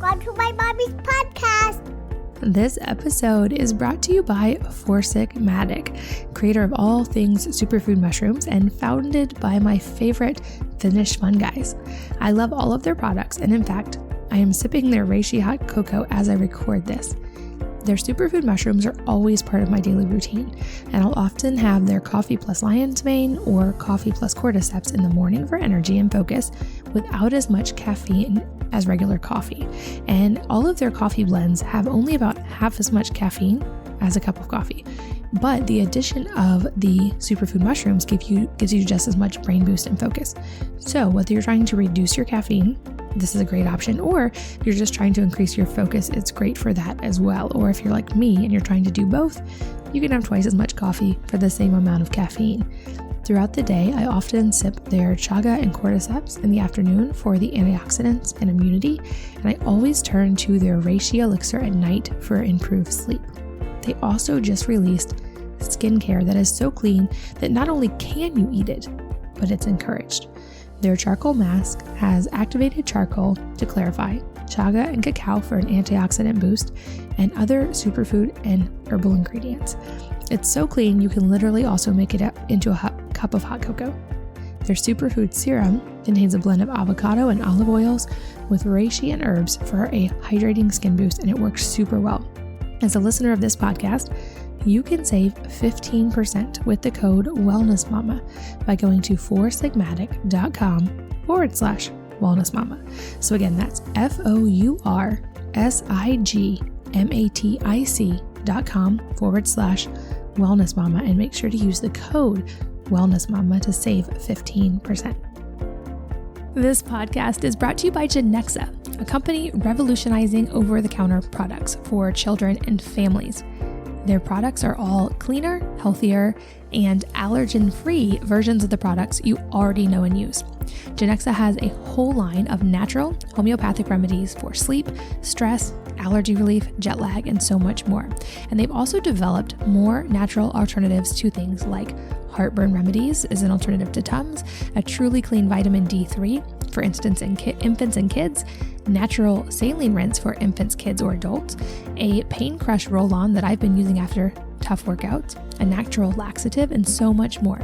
Welcome to my mommy's podcast. This episode is brought to you by Forsigmatic, creator of all things superfood mushrooms and founded by my favorite Finnish fun guys. I love all of their products, and in fact, I am sipping their reishi hot cocoa as I record this. Their superfood mushrooms are always part of my daily routine, and I'll often have their coffee plus lion's mane or coffee plus cordyceps in the morning for energy and focus without as much caffeine as regular coffee. And all of their coffee blends have only about half as much caffeine as a cup of coffee. But the addition of the superfood mushrooms gives you just as much brain boost and focus. So whether you're trying to reduce your caffeine, this is a great option, or you're just trying to increase your focus, it's great for that as well. Or if you're like me and you're trying to do both, you can have twice as much coffee for the same amount of caffeine. Throughout the day, I often sip their chaga and cordyceps in the afternoon for the antioxidants and immunity, and I always turn to their reishi elixir at night for improved sleep. They also just released skincare that is so clean that not only can you eat it, but it's encouraged. Their charcoal mask has activated charcoal to clarify, chaga and cacao for an antioxidant boost, and other superfood and herbal ingredients. It's so clean you can literally also make it into a cup of hot cocoa. Their superfood serum contains a blend of avocado and olive oils with reishi and herbs for a hydrating skin boost, and it works super well. As a listener of this podcast, you can save 15% with the code WellnessMama by going to forsigmatic.com/wellnessmama. So again, that's FOURSIGMATIC.com/wellnessmama, and make sure to use the code WellnessMama to save 15%. This podcast is brought to you by Genexa, a company revolutionizing over-the-counter products for children and families. Their products are all cleaner, healthier, and allergen-free versions of the products you already know and use. Genexa has a whole line of natural homeopathic remedies for sleep, stress, allergy relief, jet lag, and so much more. And they've also developed more natural alternatives to things like heartburn remedies as an alternative to Tums, a truly clean vitamin D3, for instance, in infants and kids, natural saline rinse for infants, kids, or adults, a pain crush roll-on that I've been using after tough workouts, a natural laxative, and so much more.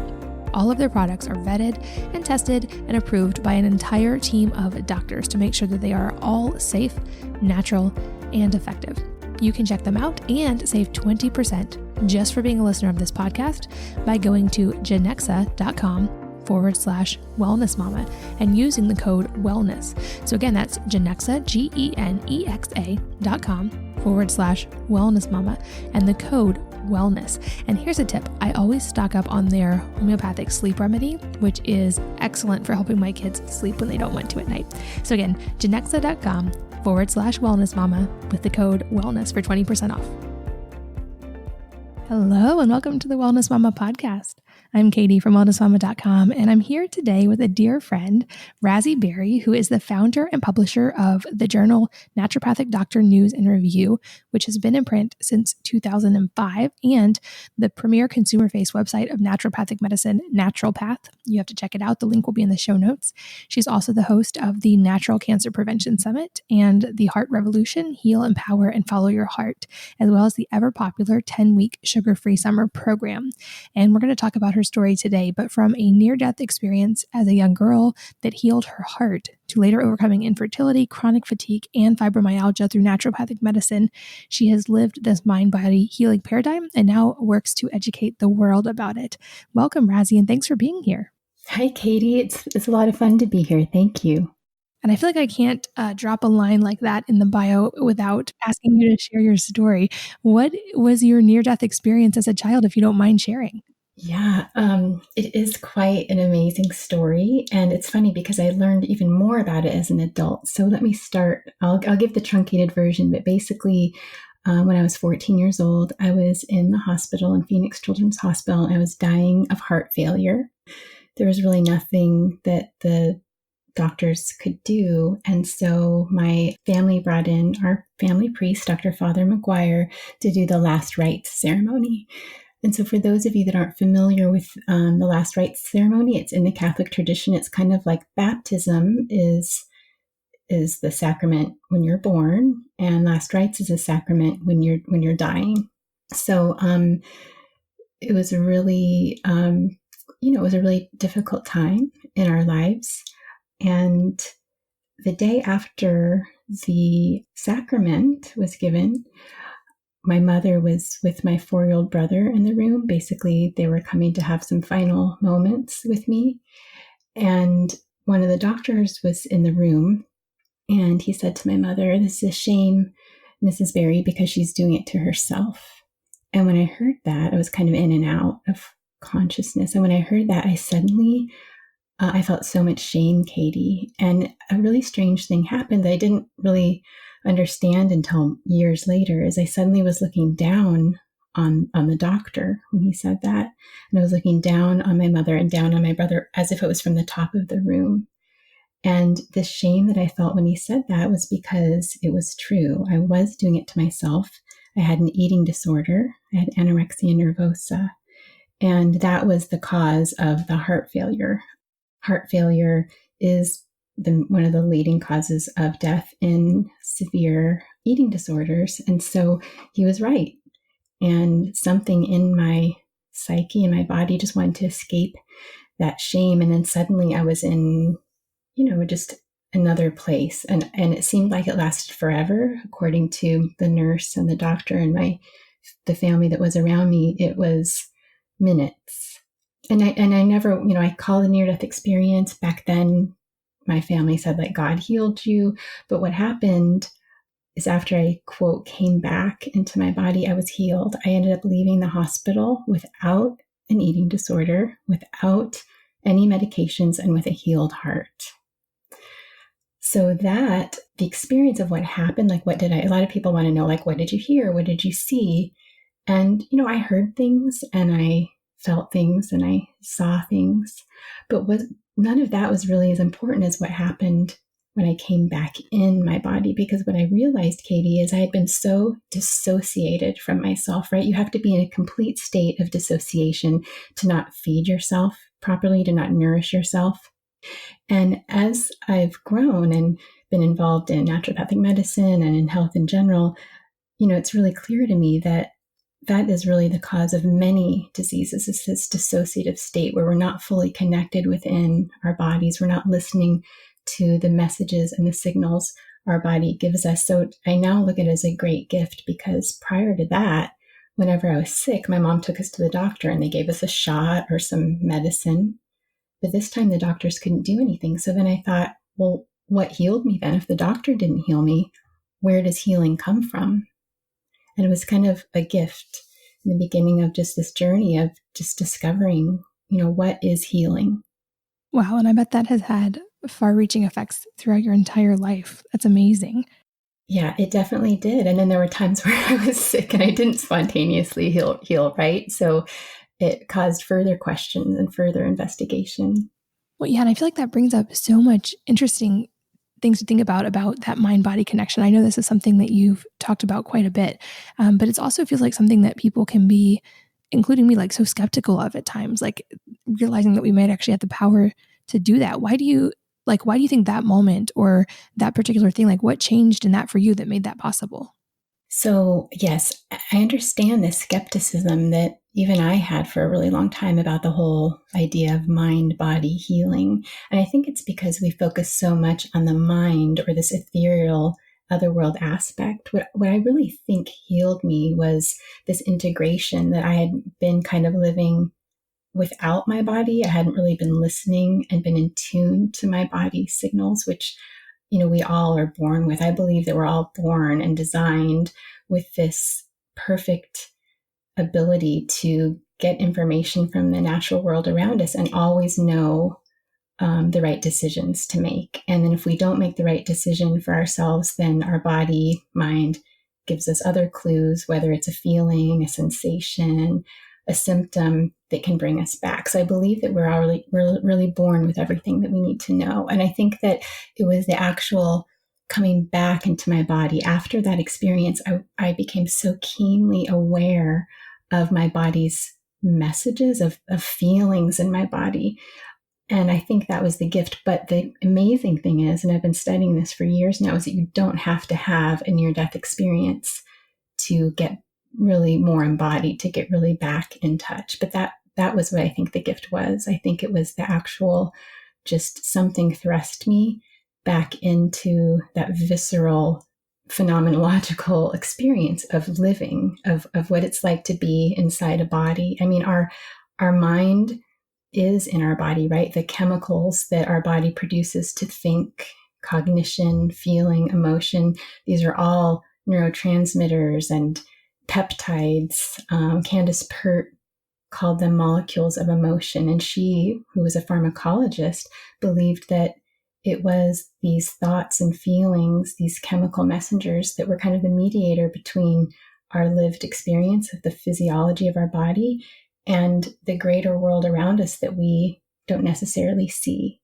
All of their products are vetted and tested and approved by an entire team of doctors to make sure that they are all safe, natural, and effective. You can check them out and save 20% just for being a listener of this podcast by going to genexa.com/wellnessmama and using the code wellness. So again, that's Genexa, GENEXA.com/wellnessmama and the code wellness. And here's a tip. I always stock up on their homeopathic sleep remedy, which is excellent for helping my kids sleep when they don't want to at night. So again, Genexa.com/wellnessmama with the code wellness for 20% off. Hello, and welcome to the Wellness Mama podcast. I'm Katie from wellnessmama.com, and I'm here today with a dear friend, Razi Berry, who is the founder and publisher of the journal Naturopathic Doctor News and Review, which has been in print since 2005, and the premier consumer-faced website of naturopathic medicine, Naturopath. You have to check it out. The link will be in the show notes. She's also the host of the Natural Cancer Prevention Summit and the Heart Revolution, Heal, Empower, and Follow Your Heart, as well as the ever-popular 10-week sugar-free summer program. And we're going to talk about her story today, but from a near-death experience as a young girl that healed her heart to later overcoming infertility, chronic fatigue, and fibromyalgia through naturopathic medicine, she has lived this mind-body healing paradigm and now works to educate the world about it. Welcome, Razi, and thanks for being here. Hi, Katie. It's a lot of fun to be here. Thank you. And I feel like I can't drop a line like that in the bio without asking you to share your story. What was your near-death experience as a child, if you don't mind sharing? Yeah, it is quite an amazing story. And it's funny because I learned even more about it as an adult. So let me start. I'll give the truncated version, but basically, when I was 14 years old, I was in the hospital in Phoenix Children's Hospital. I was dying of heart failure. There was really nothing that the doctors could do. And so my family brought in our family priest, Dr. Father McGuire, to do the last rites ceremony. And so for those of you that aren't familiar with the last rites ceremony, it's in the Catholic tradition. It's kind of like baptism is is the sacrament when you're born, and last rites is a sacrament when you're dying. So it was a really it was a really difficult time in our lives. And the day after the sacrament was given, my mother was with my 4-year-old brother in the room. Basically, they were coming to have some final moments with me. And one of the doctors was in the room, and he said to my mother, "This is a shame, Mrs. Berry, because she's doing it to herself." And when I heard that, I was kind of in and out of consciousness. And when I heard that, I suddenly, I felt so much shame, Katie. And a really strange thing happened that I didn't really understand until years later, is I suddenly was looking down on the doctor when he said that. And I was looking down on my mother and down on my brother as if it was from the top of the room. And the shame that I felt when he said that was because it was true. I was doing it to myself. I had an eating disorder. I had anorexia nervosa. And that was the cause of the heart failure. Heart failure is one of the leading causes of death in severe eating disorders. And so he was right. And something in my psyche and my body just wanted to escape that shame. And then suddenly I was in, just another place. And it seemed like it lasted forever. According to the nurse and the doctor and the family that was around me, it was minutes. And I never, I call it a near-death experience. Back then, my family said like God healed you. But what happened is after I, quote, came back into my body, I was healed. I ended up leaving the hospital without an eating disorder, without any medications, and with a healed heart. So that the experience of what happened, like a lot of people want to know, like, what did you hear? What did you see? And, I heard things and I felt things and I saw things, but none of that was really as important as what happened when I came back in my body. Because what I realized, Katie, is I had been so dissociated from myself, right? You have to be in a complete state of dissociation to not feed yourself properly, to not nourish yourself. And as I've grown and been involved in naturopathic medicine and in health in general, it's really clear to me that that is really the cause of many diseases, is this dissociative state where we're not fully connected within our bodies. We're not listening to the messages and the signals our body gives us. So I now look at it as a great gift, because prior to that, whenever I was sick, my mom took us to the doctor and they gave us a shot or some medicine. But this time the doctors couldn't do anything. So then I thought, well, what healed me then? If the doctor didn't heal me, where does healing come from? And it was kind of a gift in the beginning of just this journey of just discovering, what is healing. Wow. And I bet that has had far-reaching effects throughout your entire life. That's amazing. Yeah, it definitely did. And then there were times where I was sick and I didn't spontaneously heal, right? So it caused further questions and further investigation. Well, yeah, and I feel like that brings up so much interesting things to think about that mind-body connection. I know this is something that you've talked about quite a bit, but it also feels like something that people can be, including me, like so skeptical of at times, like realizing that we might actually have the power to do that. Why do you think that moment or that particular thing, like what changed in that for you that made that possible? So yes, I understand the skepticism that even I had for a really long time about the whole idea of mind-body healing. And I think it's because we focus so much on the mind or this ethereal otherworld aspect. What I really think healed me was this integration that I had been kind of living without my body. I hadn't really been listening and been in tune to my body signals, which we all are born with. I believe that we're all born and designed with this perfect ability to get information from the natural world around us and always know the right decisions to make. And then if we don't make the right decision for ourselves, then our body, mind gives us other clues, whether it's a feeling, a sensation, a symptom that can bring us back. So I believe that we're really born with everything that we need to know. And I think that it was the actual coming back into my body after that experience. I became so keenly aware of my body's messages, of feelings in my body. And I think that was the gift. But the amazing thing is, and I've been studying this for years now, is that you don't have to have a near-death experience to get really more embodied, to get really back in touch. But that was what I think the gift was. I think it was the actual, just something thrust me back into that visceral, phenomenological experience of living, of what it's like to be inside a body. I mean, our mind is in our body, right? The chemicals that our body produces to think, cognition, feeling, emotion, these are all neurotransmitters and peptides. Candace Pert called them molecules of emotion. And she, who was a pharmacologist, believed that it was these thoughts and feelings, these chemical messengers that were kind of the mediator between our lived experience of the physiology of our body and the greater world around us that we don't necessarily see.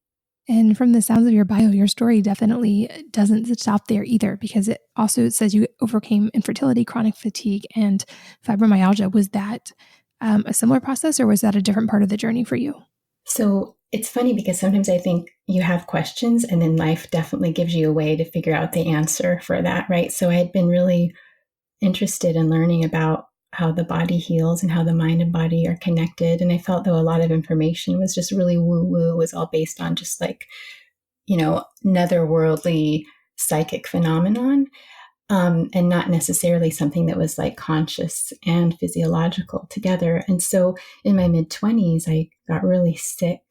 And from the sounds of your bio, your story definitely doesn't stop there either, because it also says you overcame infertility, chronic fatigue, and fibromyalgia. Was that a similar process, or was that a different part of the journey for you? So it's funny because sometimes I think you have questions and then life definitely gives you a way to figure out the answer for that, right? So I had been really interested in learning about how the body heals and how the mind and body are connected. And I felt though a lot of information was just really woo-woo, was all based on just like, netherworldly psychic phenomenon, and not necessarily something that was like conscious and physiological together. And so in my mid-20s, I got really sick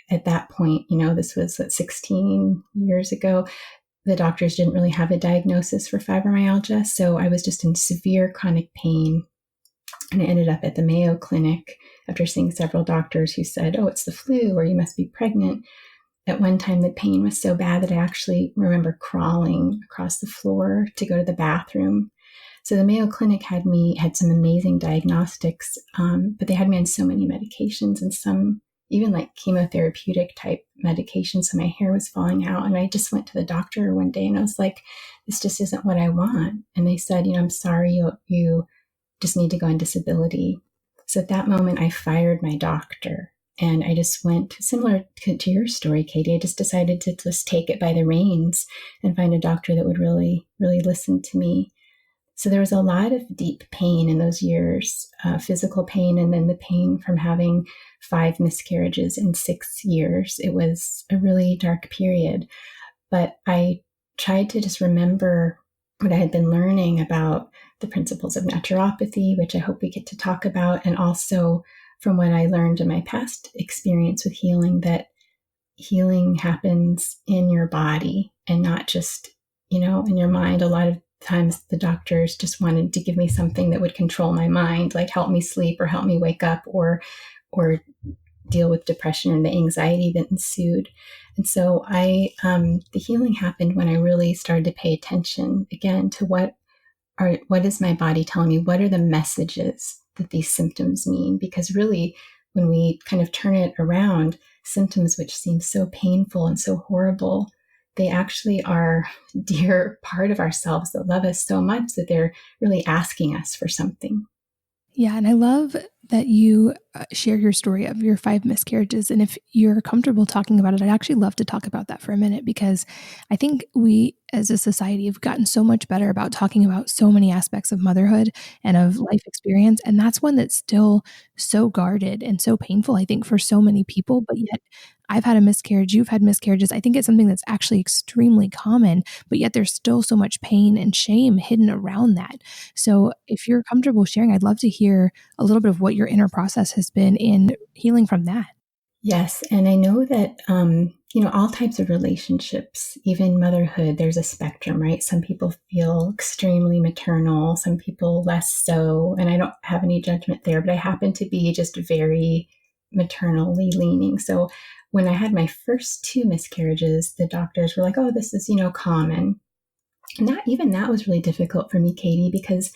at that point. This was 16 years ago. The doctors didn't really have a diagnosis for fibromyalgia. So I was just in severe chronic pain. And I ended up at the Mayo Clinic after seeing several doctors who said, oh, it's the flu, or you must be pregnant. At one time, the pain was so bad that I actually remember crawling across the floor to go to the bathroom. So the Mayo Clinic had some amazing diagnostics, but they had me on so many medications and some even like chemotherapeutic type medications. So my hair was falling out. And I just went to the doctor one day and I was like, this just isn't what I want. And they said, I'm sorry, you just need to go on disability. So at that moment, I fired my doctor. And I just went, similar to your story, Katie, I just decided to just take it by the reins and find a doctor that would really, really listen to me. So there was a lot of deep pain in those years, physical pain, and then the pain from having 5 miscarriages in 6 years. It was a really dark period. But I tried to just remember what I had been learning about the principles of naturopathy, which I hope we get to talk about, and also from what I learned in my past experience with healing, that healing happens in your body and not just, in your mind. A lot of times the doctors just wanted to give me something that would control my mind, like help me sleep or help me wake up or deal with depression and the anxiety that ensued. And so the healing happened when I really started to pay attention again to what is my body telling me? What are the messages that these symptoms mean? Because really, when we kind of turn it around, symptoms which seem so painful and so horrible, they actually are a dear part of ourselves that love us so much that they're really asking us for something. Yeah, and I love that you share your story of your 5 miscarriages. And if you're comfortable talking about it, I'd actually love to talk about that for a minute, because I think we as a society have gotten so much better about talking about so many aspects of motherhood and of life experience. And that's one that's still so guarded and so painful, I think, for so many people. But yet I've had a miscarriage, you've had miscarriages. I think it's something that's actually extremely common, but yet there's still so much pain and shame hidden around that. So if you're comfortable sharing, I'd love to hear a little bit of what your inner process has been in healing from that. Yes. And I know that, all types of relationships, even motherhood, there's a spectrum, right? Some people feel extremely maternal, some people less so. And I don't have any judgment there, but I happen to be just very maternally leaning. So when I had my first 2 miscarriages, the doctors were like, oh, this is, common. And that was really difficult for me, Katie, because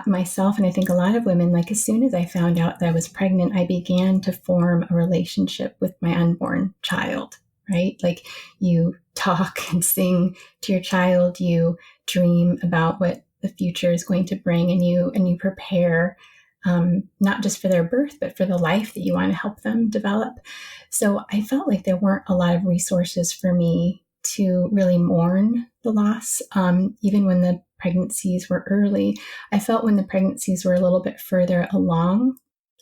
myself, and I think a lot of women, like as soon as I found out that I was pregnant, I began to form a relationship with my unborn child, right? Like you talk and sing to your child, you dream about what the future is going to bring, and you prepare not just for their birth, but for the life that you want to help them develop. So I felt like there weren't a lot of resources for me to really mourn the loss, even when the pregnancies were early. I felt when the pregnancies were a little bit further along,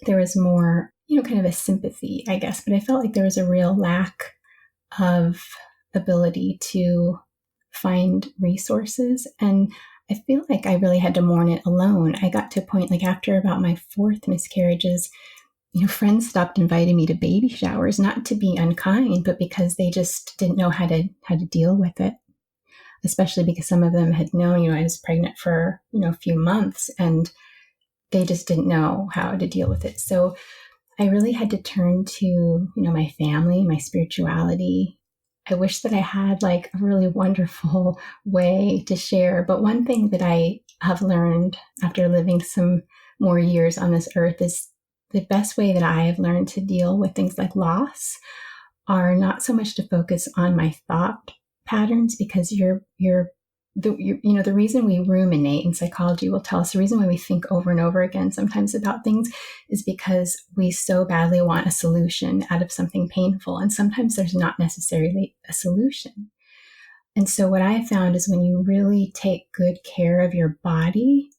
there was more, kind of a sympathy, I guess, but I felt like there was a real lack of ability to find resources. And I feel like I really had to mourn it alone. I got to a point, like after about my fourth miscarriages, friends stopped inviting me to baby showers, not to be unkind, but because they just didn't know how to deal with it. Especially because some of them had known, I was pregnant for, a few months, and they just didn't know how to deal with it. So I really had to turn to, my family, my spirituality. I wish that I had like a really wonderful way to share. But one thing that I have learned after living some more years on this earth is the best way that I have learned to deal with things like loss are not so much to focus on my thought patterns, because the reason we ruminate, in psychology will tell us the reason why we think over and over again sometimes about things is because we so badly want a solution out of something painful. And sometimes there's not necessarily a solution. And so what I found is when you really take good care of your body,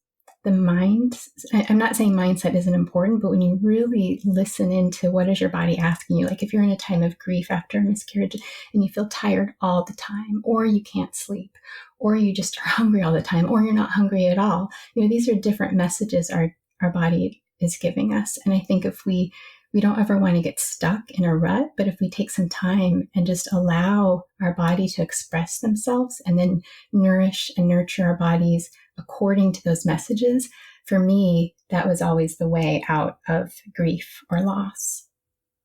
the mind, I'm not saying mindset isn't important, but when you really listen into what is your body asking you, like if you're in a time of grief after a miscarriage and you feel tired all the time, or you can't sleep, or you just are hungry all the time, or you're not hungry at all, these are different messages our body is giving us. And I think if we don't ever want to get stuck in a rut, but if we take some time and just allow our body to express themselves and then nourish and nurture our bodies according to those messages, for me, that was always the way out of grief or loss.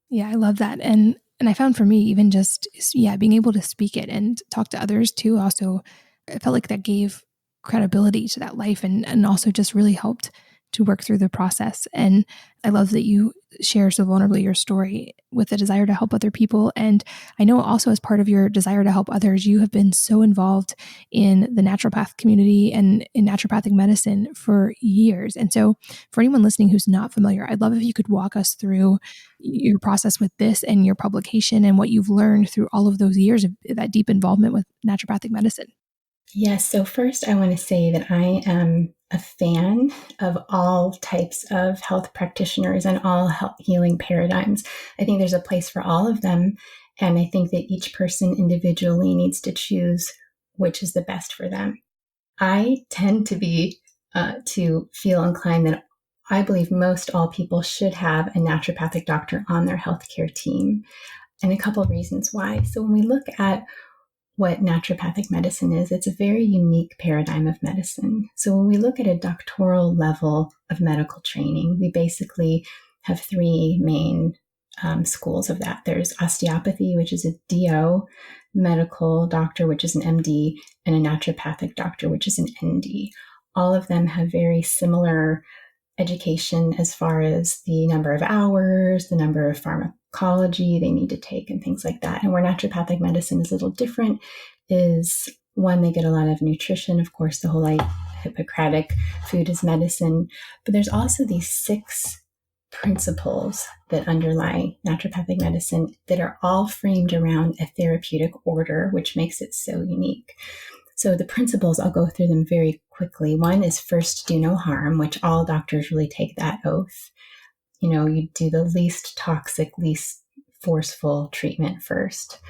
Yeah, I love that. And I found for me, even just, being able to speak it and talk to others too, also, I felt like that gave credibility to that life and also just really helped to work through the process. And I love that you share so vulnerably your story with a desire to help other people. And I know also as part of your desire to help others, you have been so involved in the naturopath community and in naturopathic medicine for years. And so for anyone listening who's not familiar, I'd love if you could walk us through your process with this and your publication and what you've learned through all of those years of that deep involvement with naturopathic medicine. Yes. So first, I want to say that I am a fan of all types of health practitioners and all healing paradigms. I think there's a place for all of them. And I think that each person individually needs to choose which is the best for them. I tend to be, to feel inclined that I believe most all people should have a naturopathic doctor on their healthcare team. And a couple of reasons why. So when we look at what naturopathic medicine is, it's a very unique paradigm of medicine. So when we look at a doctoral level of medical training, we basically have three main schools of that. There's osteopathy, which is a DO, medical doctor, which is an MD, and a naturopathic doctor, which is an ND. All of them have very similar education as far as the number of hours, the number of pharmacology they need to take, and things like that. And where naturopathic medicine is a little different is, one, they get a lot of nutrition, of course, the whole Hippocratic food is medicine, but there's also these 6 principles that underlie naturopathic medicine that are all framed around a therapeutic order, which makes it so unique. So the principles, I'll go through them very quickly. One is first, do no harm, which all doctors really take that oath. You do the least toxic, least forceful treatment first.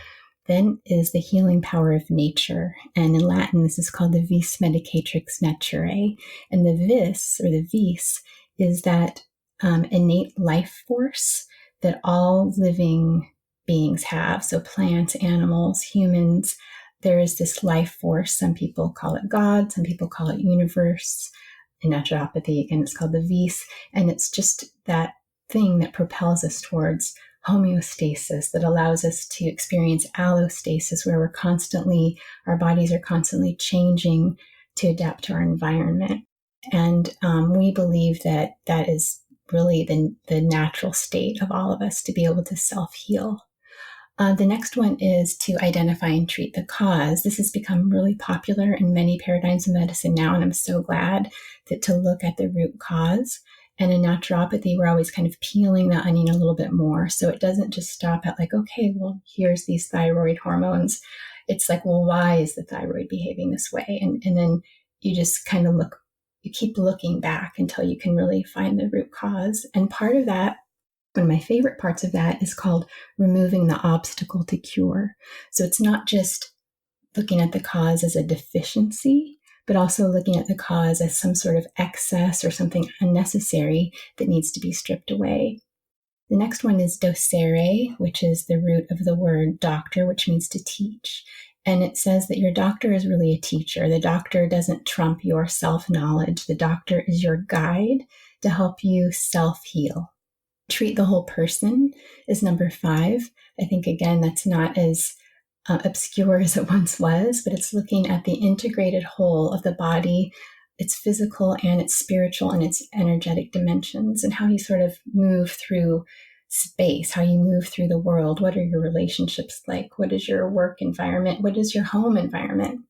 Then is the healing power of nature. And in Latin, this is called the vis medicatrix naturae. And the vis, or the vis, is that innate life force that all living beings have. So plants, animals, humans. There is this life force. Some people call it God. Some people call it universe. In naturopathy, again, it's called the vis. And it's just that thing that propels us towards homeostasis, that allows us to experience allostasis, where our bodies are constantly changing to adapt to our environment. And we believe that that is really the natural state of all of us, to be able to self-heal. The next one is to identify and treat the cause. This has become really popular in many paradigms of medicine now, and I'm so glad to look at the root cause. And in naturopathy, we're always kind of peeling the onion a little bit more. So it doesn't just stop at like, okay, well, here's these thyroid hormones. It's like, well, why is the thyroid behaving this way? And then you just kind of you keep looking back until you can really find the root cause. And part of that, one of my favorite parts of that, is called removing the obstacle to cure. So it's not just looking at the cause as a deficiency, but also looking at the cause as some sort of excess or something unnecessary that needs to be stripped away. The next one is docere, which is the root of the word doctor, which means to teach. And it says that your doctor is really a teacher. The doctor doesn't trump your self-knowledge. The doctor is your guide to help you self-heal. Treat the whole person is number 5. I think, again, that's not as obscure as it once was, but it's looking at the integrated whole of the body, its physical and its spiritual and its energetic dimensions, and how you sort of move through space, how you move through the world. What are your relationships like? What is your work environment? What is your home environment?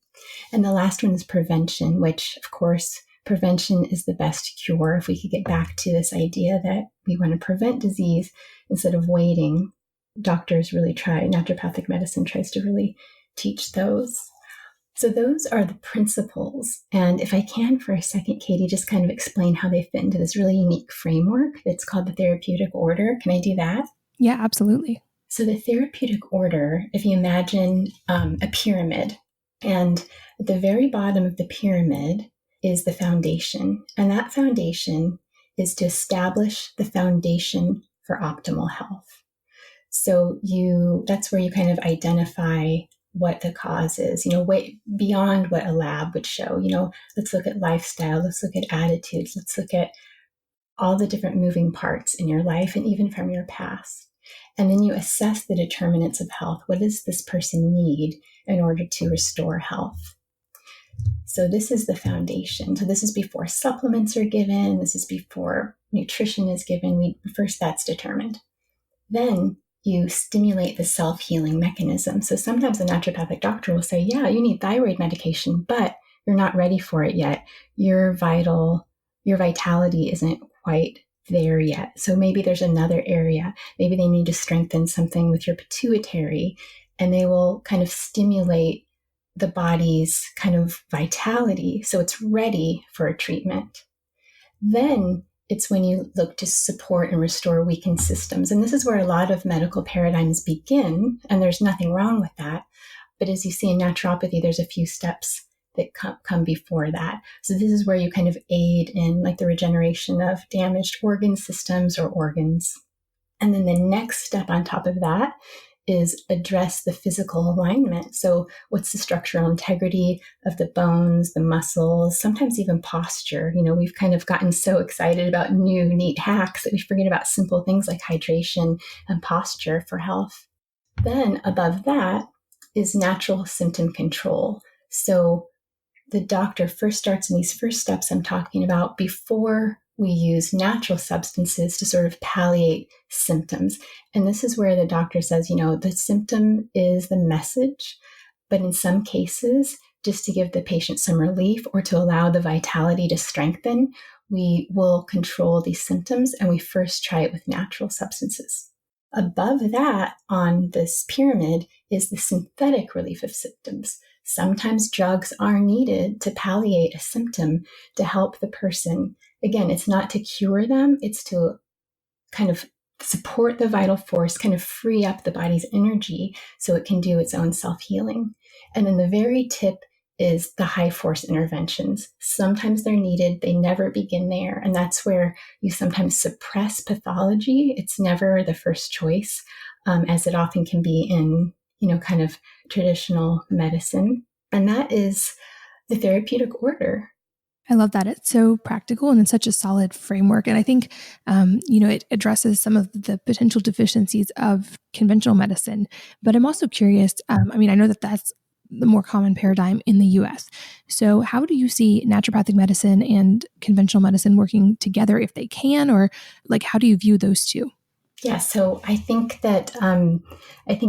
And the last one is prevention, which, of course, prevention is the best cure. If we could get back to this idea that we want to prevent disease instead of waiting, doctors really try, naturopathic medicine tries to really teach those. So those are the principles. And if I can for a second, Katie, just kind of explain how they fit into this really unique framework that's called the therapeutic order. Can I do that? Yeah, absolutely. So the therapeutic order, if you imagine a pyramid, and at the very bottom of the pyramid is the foundation. And that foundation is to establish the foundation for optimal health. So that's where you kind of identify what the cause is, way beyond what a lab would show. Let's look at lifestyle, let's look at attitudes, let's look at all the different moving parts in your life and even from your past. And then you assess the determinants of health. What does this person need in order to restore health? So this is the foundation. So this is before supplements are given. This is before nutrition is given. First, that's determined. Then you stimulate the self-healing mechanism. So sometimes a naturopathic doctor will say, yeah, you need thyroid medication, but you're not ready for it yet. Your vitality isn't quite there yet. So maybe there's another area. Maybe they need to strengthen something with your pituitary, and they will kind of stimulate the body's kind of vitality so it's ready for a treatment. Then it's when you look to support and restore weakened systems. And this is where a lot of medical paradigms begin, and there's nothing wrong with that. But as you see in naturopathy, there's a few steps that come before that. So this is where you kind of aid in like the regeneration of damaged organ systems or organs. And then the next step on top of that is address the physical alignment. So what's the structural integrity of the bones, the muscles, sometimes even posture. We've kind of gotten so excited about new, neat hacks that we forget about simple things like hydration and posture for health. Then above that is natural symptom control. So the doctor first starts in these first steps I'm talking about before we use natural substances to sort of palliate symptoms. And this is where the doctor says, the symptom is the message, but in some cases, just to give the patient some relief or to allow the vitality to strengthen, we will control these symptoms, and we first try it with natural substances. Above that on this pyramid is the synthetic relief of symptoms. Sometimes drugs are needed to palliate a symptom to help the person. Again, it's not to cure them, it's to kind of support the vital force, kind of free up the body's energy so it can do its own self-healing. And then the very tip is the high force interventions. Sometimes they're needed, they never begin there. And that's where you sometimes suppress pathology. It's never the first choice, as it often can be in, kind of traditional medicine. And that is the therapeutic order. I love that. It's so practical and it's such a solid framework. And I think, it addresses some of the potential deficiencies of conventional medicine. But I'm also curious, I know that that's the more common paradigm in the US. So how do you see naturopathic medicine and conventional medicine working together if they can, or like, how do you view those two? Yeah, so I think that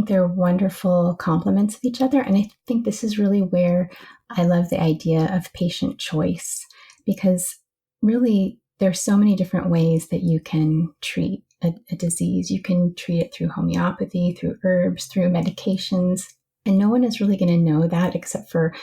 they're wonderful complements of each other. And I think this is really where I love the idea of patient choice, because really there's so many different ways that you can treat a disease. You can treat it through homeopathy, through herbs, through medications. And no one is really going to know that except for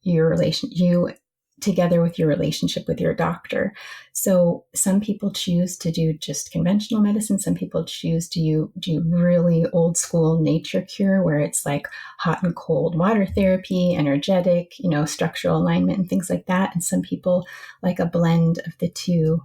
you together with your relationship with your doctor. So some people choose to do just conventional medicine. Some people choose to do really old school nature cure, where it's like hot and cold water therapy, energetic, structural alignment and things like that. And some people like a blend of the two.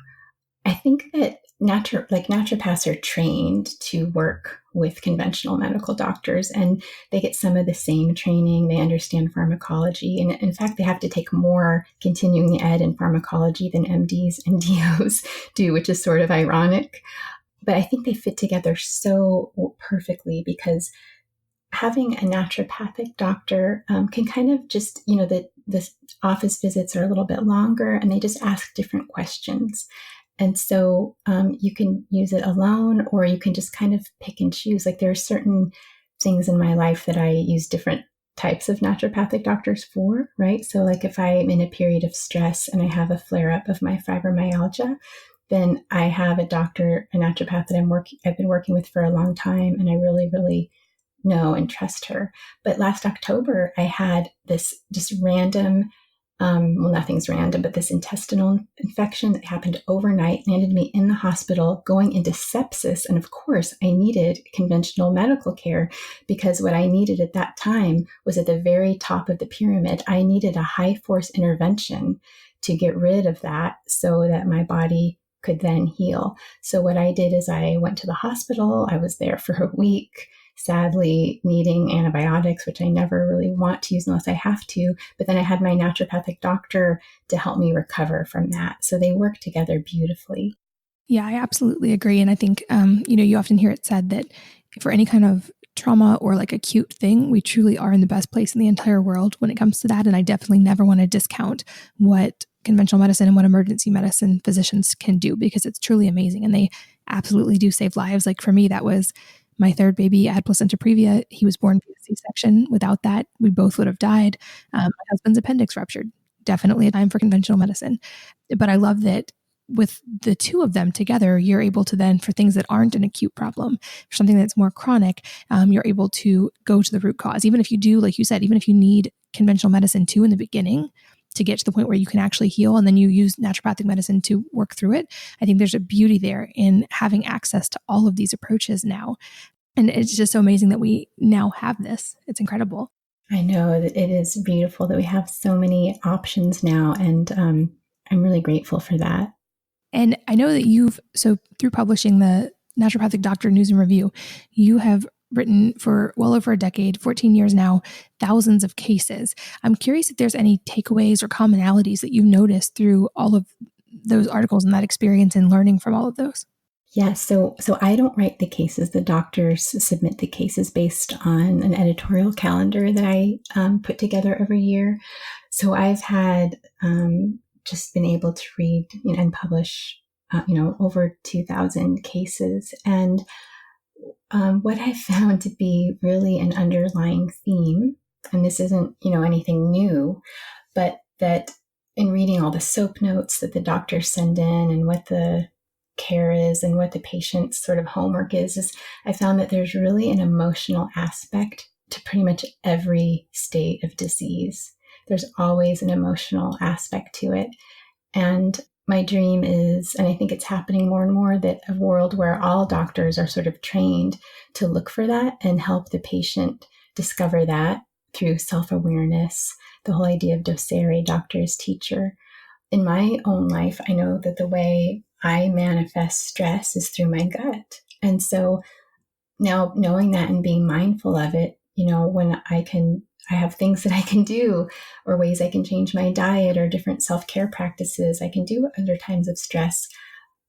I think that naturopaths are trained to work with conventional medical doctors, and they get some of the same training. They understand pharmacology. And in fact, they have to take more continuing ed in pharmacology than MDs and DOs do, which is sort of ironic. But I think they fit together so perfectly, because having a naturopathic doctor can kind of just, the office visits are a little bit longer and they just ask different questions. And so you can use it alone, or you can just kind of pick and choose. Like, there are certain things in my life that I use different types of naturopathic doctors for, right? So like if I'm in a period of stress and I have a flare up of my fibromyalgia, then I have a naturopath that I've been working with for a long time, and I really, really know and trust her. But last October, I had this just random, nothing's random, but this intestinal infection that happened overnight, landed me in the hospital, going into sepsis. And of course, I needed conventional medical care, because what I needed at that time was at the very top of the pyramid. I needed a high force intervention to get rid of that so that my body could then heal. So what I did is I went to the hospital. I was there for a week, sadly needing antibiotics, which I never really want to use unless I have to. But then I had my naturopathic doctor to help me recover from that. So they work together beautifully. Yeah, I absolutely agree. And I think, you often hear it said that for any kind of trauma or like acute thing, we truly are in the best place in the entire world when it comes to that. And I definitely never want to discount what conventional medicine and what emergency medicine physicians can do, because it's truly amazing. And they absolutely do save lives. Like for me, that was my third baby. I had placenta previa. He was born via C-section. Without that, we both would have died. My husband's appendix ruptured. Definitely a time for conventional medicine. But I love that with the two of them together, you're able to then, for things that aren't an acute problem, for something that's more chronic, you're able to go to the root cause. Even if you do, like you said, even if you need conventional medicine too in the beginning to get to the point where you can actually heal, and then you use naturopathic medicine to work through it. I think there's a beauty there in having access to all of these approaches now. And it's just so amazing that we now have this. It's incredible. I know that it is beautiful that we have so many options now. And I'm really grateful for that. And I know that so through publishing the Naturopathic Doctor News and Review, you have written for well over a decade, 14 years now, thousands of cases. I'm curious if there's any takeaways or commonalities that you've noticed through all of those articles and that experience and learning from all of those. Yeah, so I don't write the cases. The doctors submit the cases based on an editorial calendar that I put together every year. So I've had just been able to read and publish, over 2,000 cases. And what I found to be really an underlying theme, and this isn't, anything new, but that in reading all the SOAP notes that the doctors send in and what the care is and what the patient's sort of homework is I found that there's really an emotional aspect to pretty much every state of disease. There's always an emotional aspect to it. And my dream is, and I think it's happening more and more, that a world where all doctors are sort of trained to look for that and help the patient discover that through self-awareness, the whole idea of docere, doctor is teacher. In my own life, I know that the way I manifest stress is through my gut. And so now knowing that and being mindful of it, when I have things that I can do, or ways I can change my diet, or different self-care practices I can do under times of stress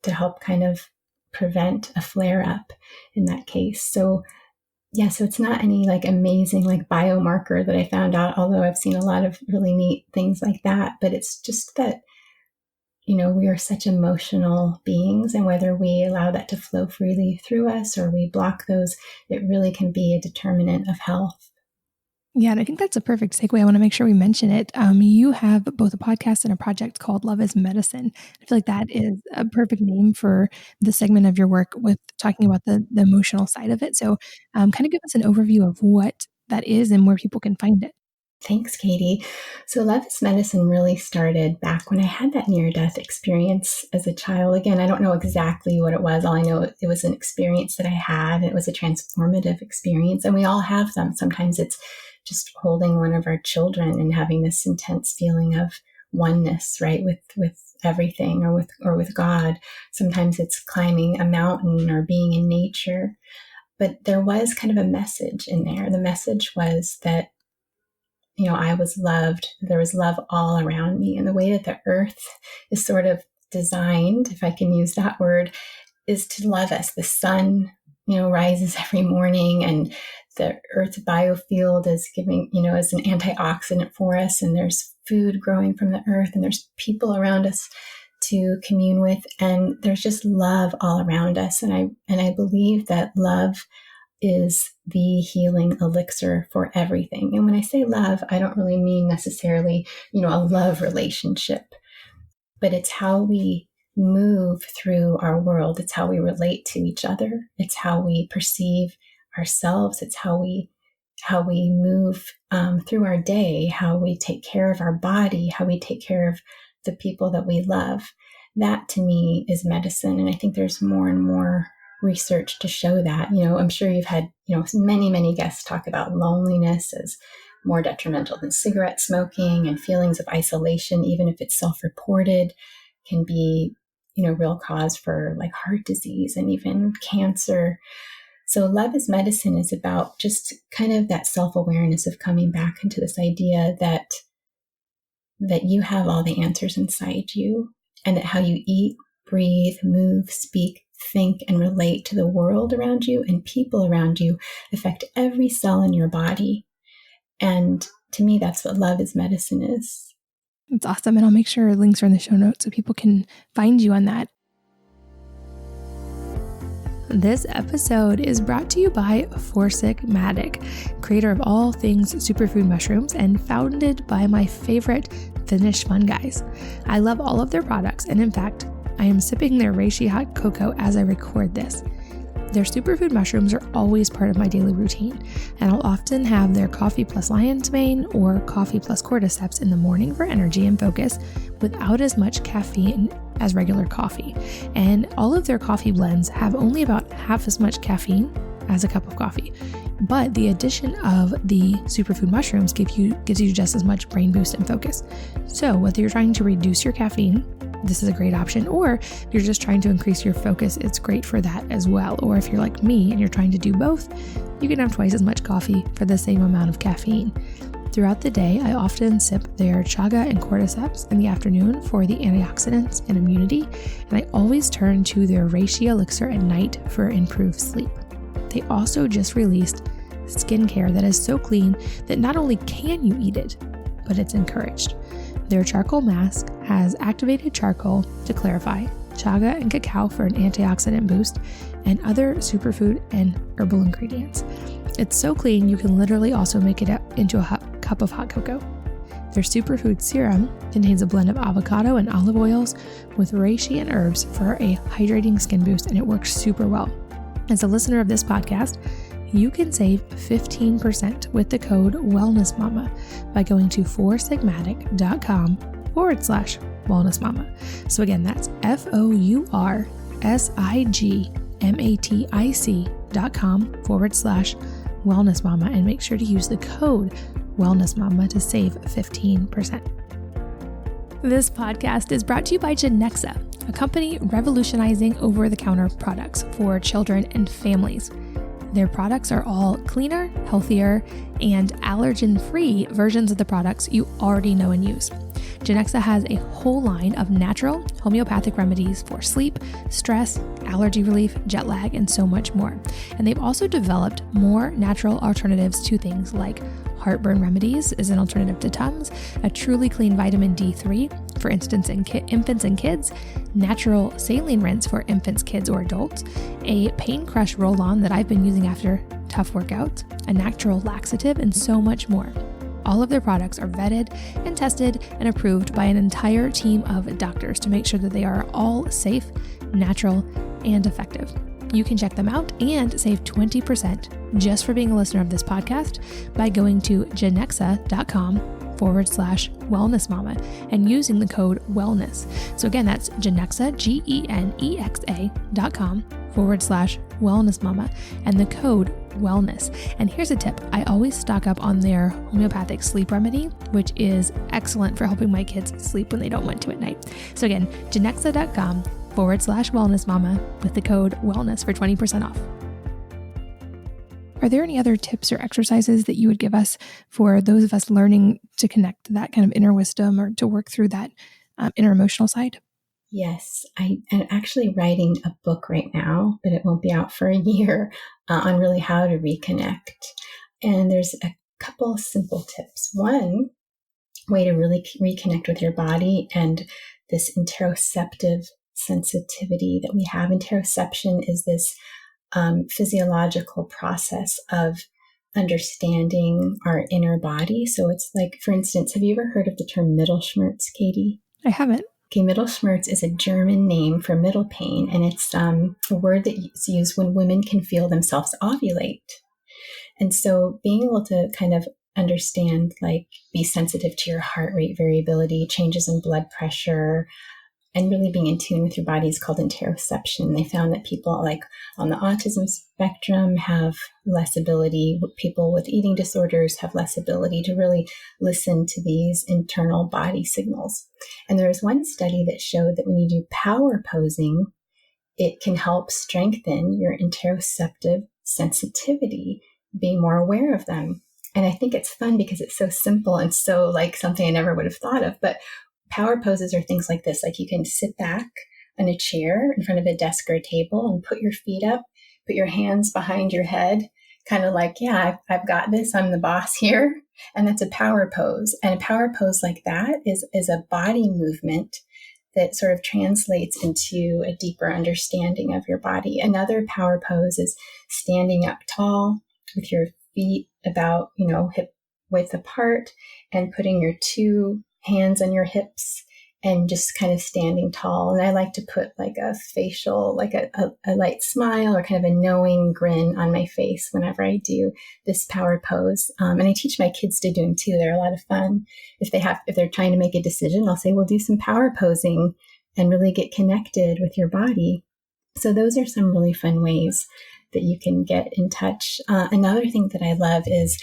to help kind of prevent a flare up in that case. So yeah, so it's not any like amazing like biomarker that I found out, although I've seen a lot of really neat things like that. But it's just that, we are such emotional beings, and whether we allow that to flow freely through us or we block those, it really can be a determinant of health. Yeah, and I think that's a perfect segue. I want to make sure we mention it. You have both a podcast and a project called Love is Medicine. I feel like that is a perfect name for the segment of your work with talking about the emotional side of it. So kind of give us an overview of what that is and where people can find it. Thanks, Katie. So Love is Medicine really started back when I had that near-death experience as a child. Again, I don't know exactly what it was. All I know, it was an experience that I had. And it was a transformative experience. And we all have them. Sometimes it's just holding one of our children and having this intense feeling of oneness, right, with everything or with God. Sometimes it's climbing a mountain or being in nature. But there was kind of a message in there. The message was that I was loved. There was love all around me. And the way that the earth is sort of designed, if I can use that word, is to love us. The sun, rises every morning, and the earth's biofield is giving, as an antioxidant for us. And there's food growing from the earth, and there's people around us to commune with. And there's just love all around us. And I believe that love is the healing elixir for everything. And when I say love, I don't really mean necessarily, a love relationship, but it's how we move through our world. It's how we relate to each other. It's how we perceive ourselves. It's how we move through our day, how we take care of our body, how we take care of the people that we love. That to me is medicine. And I think there's more and more research to show that. I'm sure you've had, many, many guests talk about loneliness as more detrimental than cigarette smoking, and feelings of isolation, even if it's self-reported, can be, real cause for like heart disease and even cancer. So Love is Medicine is about just kind of that self-awareness of coming back into this idea that you have all the answers inside you, and that how you eat, breathe, move, speak, think, and relate to the world around you and people around you affect every cell in your body. And to me, that's what Love is Medicine is. It's awesome. And I'll make sure links are in the show notes so people can find you on that. This episode is brought to you by Matic, creator of all things superfood mushrooms and founded by my favorite Finnish fun guys. I love all of their products, and in fact, I am sipping their Razi hot cocoa as I record this. Their superfood mushrooms are always part of my daily routine, and I'll often have their coffee plus lion's mane or coffee plus cordyceps in the morning for energy and focus without as much caffeine as regular coffee. And all of their coffee blends have only about half as much caffeine as a cup of coffee. But the addition of the superfood mushrooms gives you just as much brain boost and focus. So whether you're trying to reduce your caffeine, this is a great option, or if you're just trying to increase your focus, it's great for that as well. Or if you're like me and you're trying to do both, you can have twice as much coffee for the same amount of caffeine. Throughout the day, I often sip their chaga and cordyceps in the afternoon for the antioxidants and immunity, and I always turn to their reishi elixir at night for improved sleep. They also just released skincare that is so clean that not only can you eat it, but it's encouraged. Their charcoal mask has activated charcoal to clarify, chaga and cacao for an antioxidant boost, and other superfood and herbal ingredients. It's so clean you can literally also make it into a cup of hot cocoa. Their superfood serum contains a blend of avocado and olive oils with reishi and herbs for a hydrating skin boost, and it works super well. As a listener of this podcast, you can save 15% with the code WellnessMama by going to foursigmatic.com/wellnessmama. So again, that's foursigmatic.com/wellnessmama, and make sure to use the code WellnessMama to save 15%. This podcast is brought to you by Genexa, a company revolutionizing over-the-counter products for children and families. Their products are all cleaner, healthier, and allergen-free versions of the products you already know and use. Genexa has a whole line of natural homeopathic remedies for sleep, stress, allergy relief, jet lag, and so much more. And they've also developed more natural alternatives to things like heartburn remedies as an alternative to Tums, a truly clean vitamin D3, for instance, in infants and kids, natural saline rinse for infants, kids, or adults, a pain crush roll-on that I've been using after tough workouts, a natural laxative, and so much more. All of their products are vetted and tested and approved by an entire team of doctors to make sure that they are all safe, natural, and effective. You can check them out and save 20% just for being a listener of this podcast by going to genexa.com/wellnessmama and using the code wellness. So again, that's Genexa, GENEXA.com/wellnessmama and the code wellness. And here's a tip. I always stock up on their homeopathic sleep remedy, which is excellent for helping my kids sleep when they don't want to at night. So again, Genexa.com/wellnessmama with the code wellness for 20% off. Are there any other tips or exercises that you would give us for those of us learning to connect that kind of inner wisdom or to work through that inner emotional side? Yes, I am actually writing a book right now, but it won't be out for a year on really how to reconnect. And there's a couple simple tips. One way to really reconnect with your body and this interoceptive sensitivity that we have. Interoception is this physiological process of understanding our inner body. So it's like, for instance, have you ever heard of the term Mittelschmerz, Katie? I haven't. Okay, Mittelschmerz is a German name for middle pain, and it's a word that's used when women can feel themselves ovulate. And so being able to kind of understand, like, be sensitive to your heart rate variability, changes in blood pressure, and really being in tune with your body is called interoception. They found that people like on the autism spectrum have less ability. People with eating disorders have less ability to really listen to these internal body signals. And there was one study that showed that when you do power posing, it can help strengthen your interoceptive sensitivity, being more aware of them. And I think it's fun because it's so simple and so like something I never would have thought of. But power poses are things like this. Like you can sit back on a chair in front of a desk or a table and put your feet up, put your hands behind your head, kind of like, yeah, I've got this. I'm the boss here. And that's a power pose. And a power pose like that is a body movement that sort of translates into a deeper understanding of your body. Another power pose is standing up tall with your feet about, hip width apart and putting your two hands on your hips and just kind of standing tall. And I like to put like a facial, like a light smile or kind of a knowing grin on my face whenever I do this power pose. And I teach my kids to do them too. They're a lot of fun. If they're trying to make a decision, I'll say, well, do some power posing and really get connected with your body. So those are some really fun ways that you can get in touch. Another thing that I love is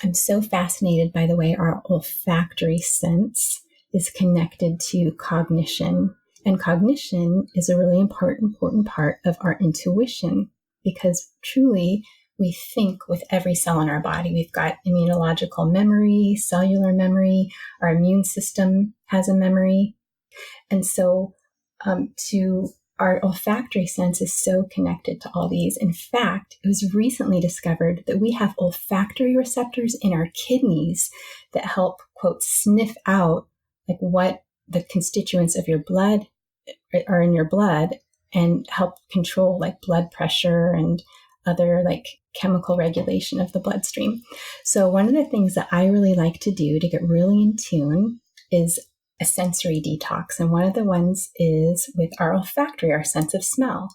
I'm so fascinated by the way our olfactory sense is connected to cognition. And cognition is a really important part of our intuition because truly we think with every cell in our body. We've got immunological memory, cellular memory, our immune system has a memory. And so our olfactory sense is so connected to all these. In fact, it was recently discovered that we have olfactory receptors in our kidneys that help, quote, sniff out like what the constituents of your blood are in your blood and help control like blood pressure and other like chemical regulation of the bloodstream. So one of the things that I really like to do to get really in tune is a sensory detox. And one of the ones is with our olfactory, our sense of smell.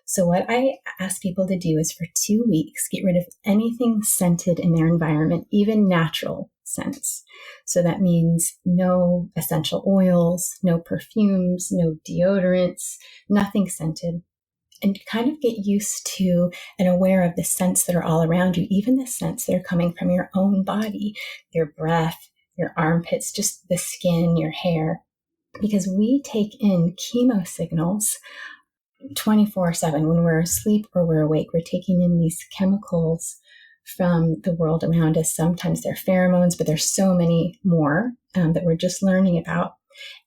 So what I ask people to do is for 2 weeks, get rid of anything scented in their environment, even natural scents. So that means no essential oils, no perfumes, no deodorants, nothing scented. And kind of get used to and aware of the scents that are all around you, even the scents that are coming from your own body, your breath, your armpits, just the skin, your hair, because we take in chemo signals 24/7 when we're asleep or we're awake. We're taking in these chemicals from the world around us. Sometimes they're pheromones, but there's so many more that we're just learning about.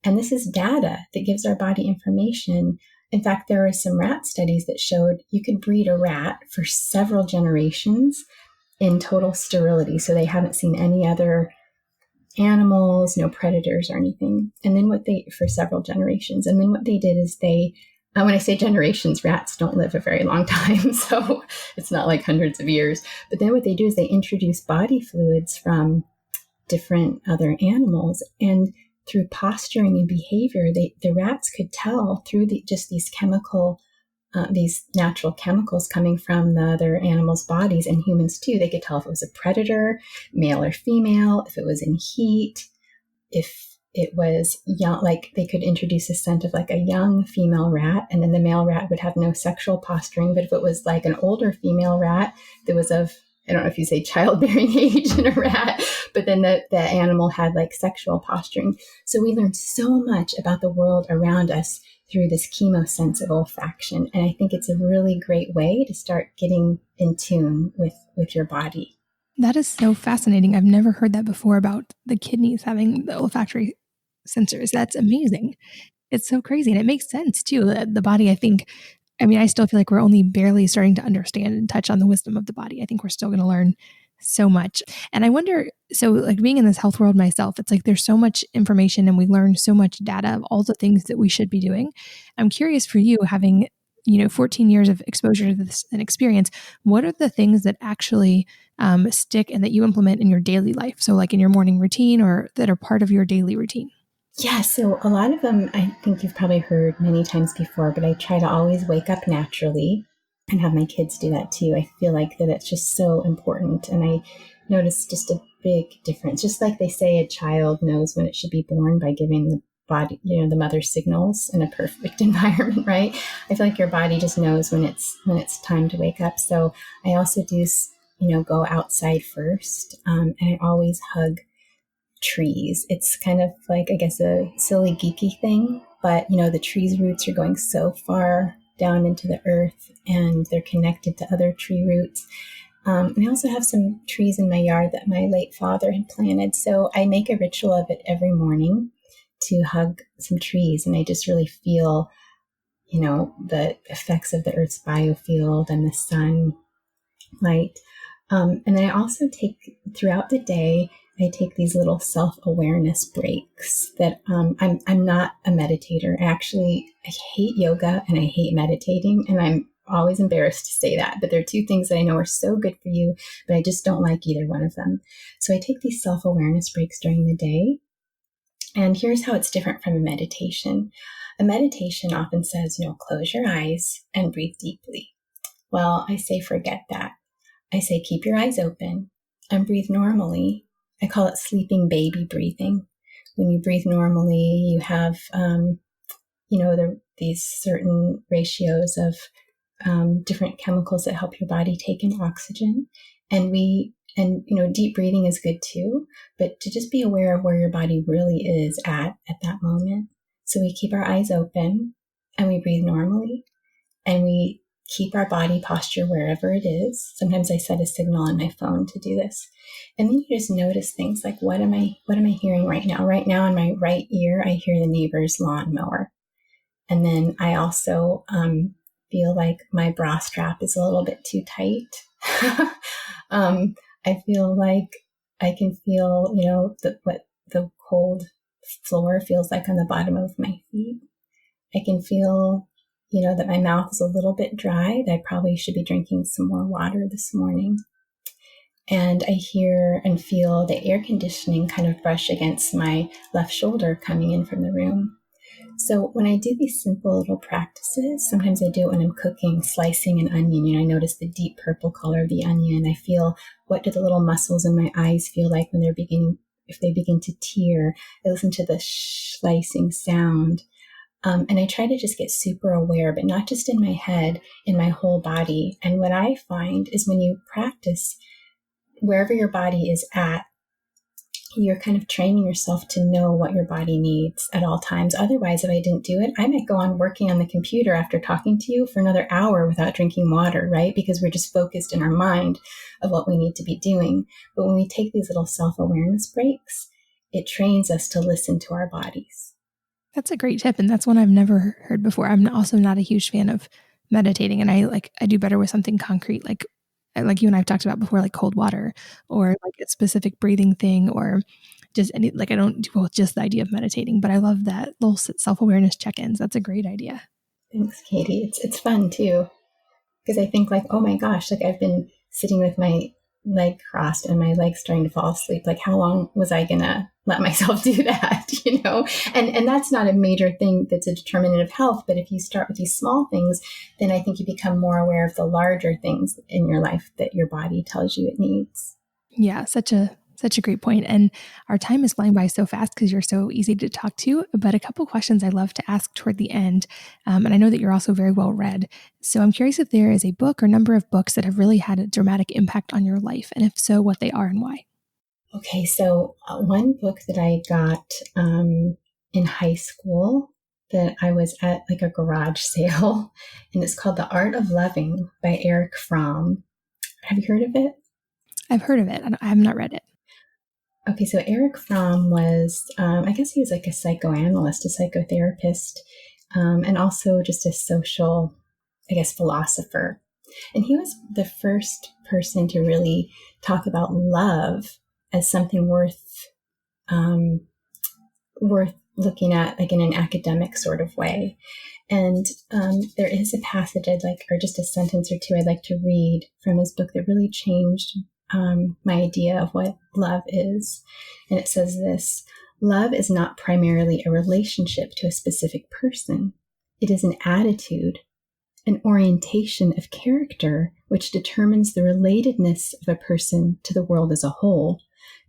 And this is data that gives our body information. In fact, there are some rat studies that showed you could breed a rat for several generations in total sterility. So they haven't seen any other animals, no predators or anything. And then for several generations. And then what they did is they when I say generations, rats don't live a very long time, so it's not like hundreds of years. But then what they do is they introduce body fluids from different other animals, and through posturing and behavior, the rats could tell through just these natural chemicals coming from the other animals' bodies, and humans too. They could tell if it was a predator, male or female, if it was in heat, if it was young, like they could introduce a scent of like a young female rat, and then the male rat would have no sexual posturing. But if it was like an older female rat that was of, I don't know if you say childbearing age in a rat, but then the animal had like sexual posturing. So we learned so much about the world around us through this chemosense of olfaction. And I think it's a really great way to start getting in tune with your body. That is so fascinating. I've never heard that before about the kidneys having the olfactory sensors. That's amazing. It's so crazy. And it makes sense too. The body, I still feel like we're only barely starting to understand and touch on the wisdom of the body. I think we're still going to learn so much. And I wonder, so like being in this health world myself, it's like there's so much information and we learn so much data of all the things that we should be doing. I'm curious for you, having 14 years of exposure to this and experience, what are the things that actually stick and that you implement in your daily life? So like in your morning routine or that are part of your daily routine? Yeah, so a lot of them I think you've probably heard many times before, but I try to always wake up naturally and have my kids do that too. I feel like that it's just so important. And I notice just a big difference. Just like they say a child knows when it should be born by giving the body, the mother signals in a perfect environment, right? I feel like your body just knows when it's time to wake up. So I also do, go outside first. And I always hug trees. It's kind of like, I guess, a silly geeky thing, but the tree's roots are going so far down into the earth and they're connected to other tree roots. And I also have some trees in my yard that my late father had planted. So I make a ritual of it every morning to hug some trees. And I just really feel, the effects of the earth's biofield and the sunlight. And then I also take throughout the day, I take these little self-awareness breaks that I'm not a meditator. I hate yoga and I hate meditating, and I'm always embarrassed to say that. But there are two things that I know are so good for you, but I just don't like either one of them. So I take these self-awareness breaks during the day. And here's how it's different from a meditation. A meditation often says, close your eyes and breathe deeply. Well, I say forget that. I say keep your eyes open and breathe normally. I call it sleeping baby breathing. When you breathe normally, you have, these certain ratios of different chemicals that help your body take in oxygen. And deep breathing is good too, but to just be aware of where your body really is at that moment. So we keep our eyes open and we breathe normally and we keep our body posture wherever it is. Sometimes I set a signal on my phone to do this. And then you just notice things like, what am I hearing right now? Right now in my right ear, I hear the neighbor's lawnmower. And then I also feel like my bra strap is a little bit too tight. I feel like I can feel, what the cold floor feels like on the bottom of my feet. I can feel, that my mouth is a little bit dry, that I probably should be drinking some more water this morning. And I hear and feel the air conditioning kind of brush against my left shoulder coming in from the room. So when I do these simple little practices, sometimes I do it when I'm cooking, slicing an onion. I notice the deep purple color of the onion. I feel, what do the little muscles in my eyes feel like when if they begin to tear? I listen to the slicing sound. And I try to just get super aware, but not just in my head, in my whole body. And what I find is when you practice, wherever your body is at, you're kind of training yourself to know what your body needs at all times. Otherwise, if I didn't do it, I might go on working on the computer after talking to you for another hour without drinking water, right? Because we're just focused in our mind of what we need to be doing. But when we take these little self-awareness breaks, it trains us to listen to our bodies. That's a great tip. And that's one I've never heard before. I'm also not a huge fan of meditating. And I do better with something concrete, like you and I've talked about before, like cold water or like a specific breathing thing, or just I don't do just the idea of meditating, but I love that little self-awareness check-ins. That's a great idea. Thanks, Katie. It's fun too, because I think like, oh my gosh, like I've been sitting with my leg crossed and my legs starting to fall asleep. Like how long was I gonna let myself do that? And that's not a major thing that's a determinant of health. But if you start with these small things, then I think you become more aware of the larger things in your life that your body tells you it needs. Yeah, such a great point. And our time is flying by so fast because you're so easy to talk to. But a couple questions I love to ask toward the end. And I know that you're also very well read. So I'm curious if there is a book or number of books that have really had a dramatic impact on your life. And if so, what they are and why. Okay, so one book that I got in high school that I was at like a garage sale, and it's called The Art of Loving by Erich Fromm. Have you heard of it? I've heard of it. I have not read it. Okay, so Erich Fromm was, I guess he was like a psychoanalyst, a psychotherapist, and also just a social, I guess, philosopher. And he was the first person to really talk about love as something worth looking at, like in an academic sort of way. And there is a passage I'd like, or just a sentence or two I'd like to read from his book that really changed my idea of what love is. And it says this: love is not primarily a relationship to a specific person. It is an attitude, an orientation of character which determines the relatedness of a person to the world as a whole,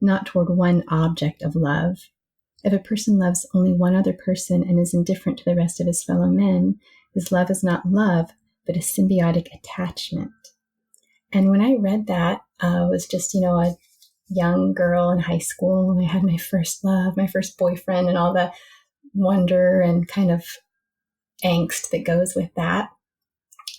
not toward one object of love. If a person loves only one other person and is indifferent to the rest of his fellow men, his love is not love, but a symbiotic attachment. And when I read that, I was just, a young girl in high school, and I had my first love, my first boyfriend, and all the wonder and kind of angst that goes with that.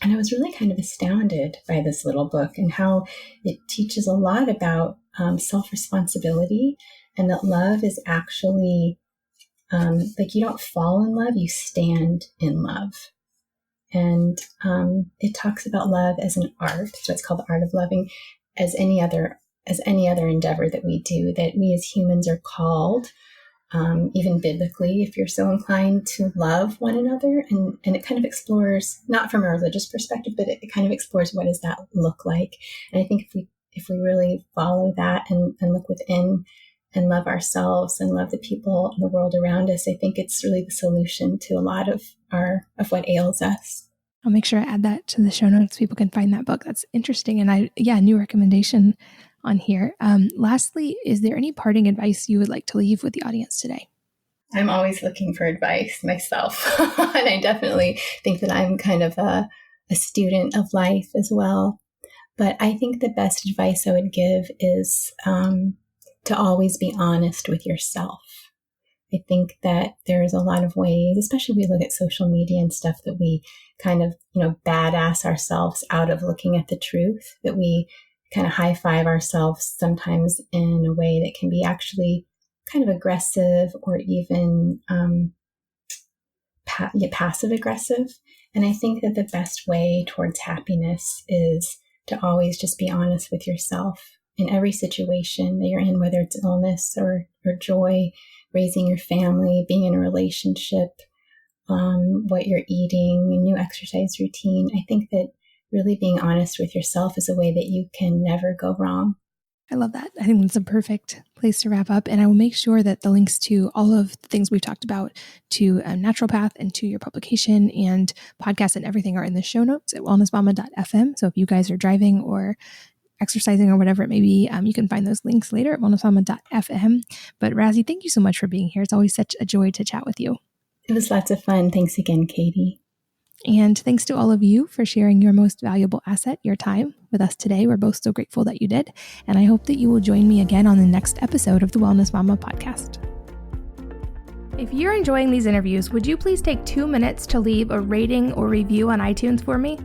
And I was really kind of astounded by this little book and how it teaches a lot about self-responsibility, and that love is actually, like you don't fall in love, you stand in love. And it talks about love as an art, so it's called The Art of Loving, as any other endeavor that we do, that we as humans are called, even biblically, if you're so inclined, to love one another. And it kind of explores, not from a religious perspective, but it kind of explores what does that look like. And I think if we really follow that and look within and love ourselves and love the people in the world around us, I think it's really the solution to a lot of what ails us. I'll make sure I add that to the show notes. People can find that book. That's interesting. And new recommendation on here. Lastly, is there any parting advice you would like to leave with the audience today? I'm always looking for advice myself. And I definitely think that I'm kind of a student of life as well. But I think the best advice I would give is to always be honest with yourself. I think that there's a lot of ways, especially if we look at social media and stuff, that we kind of, badass ourselves out of looking at the truth, that we kind of high five ourselves sometimes in a way that can be actually kind of aggressive or even passive aggressive. And I think that the best way towards happiness is to always just be honest with yourself in every situation that you're in, whether it's illness or joy, raising your family, being in a relationship, what you're eating, a new exercise routine. I think that really being honest with yourself is a way that you can never go wrong. I love that. I think that's a perfect place to wrap up. And I will make sure that the links to all of the things we've talked about, to Naturopath and to your publication and podcast and everything, are in the show notes at wellnessmama.fm. So if you guys are driving or exercising or whatever it may be, you can find those links later at wellnessmama.fm. But Razi, thank you so much for being here. It's always such a joy to chat with you. It was lots of fun. Thanks again, Katie. And thanks to all of you for sharing your most valuable asset, your time, with us today. We're both so grateful that you did. And I hope that you will join me again on the next episode of the Wellness Mama podcast. If you're enjoying these interviews, would you please take 2 minutes to leave a rating or review on iTunes for me?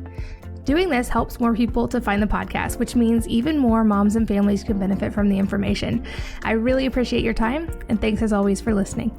Doing this helps more people to find the podcast, which means even more moms and families can benefit from the information. I really appreciate your time, and thanks as always for listening.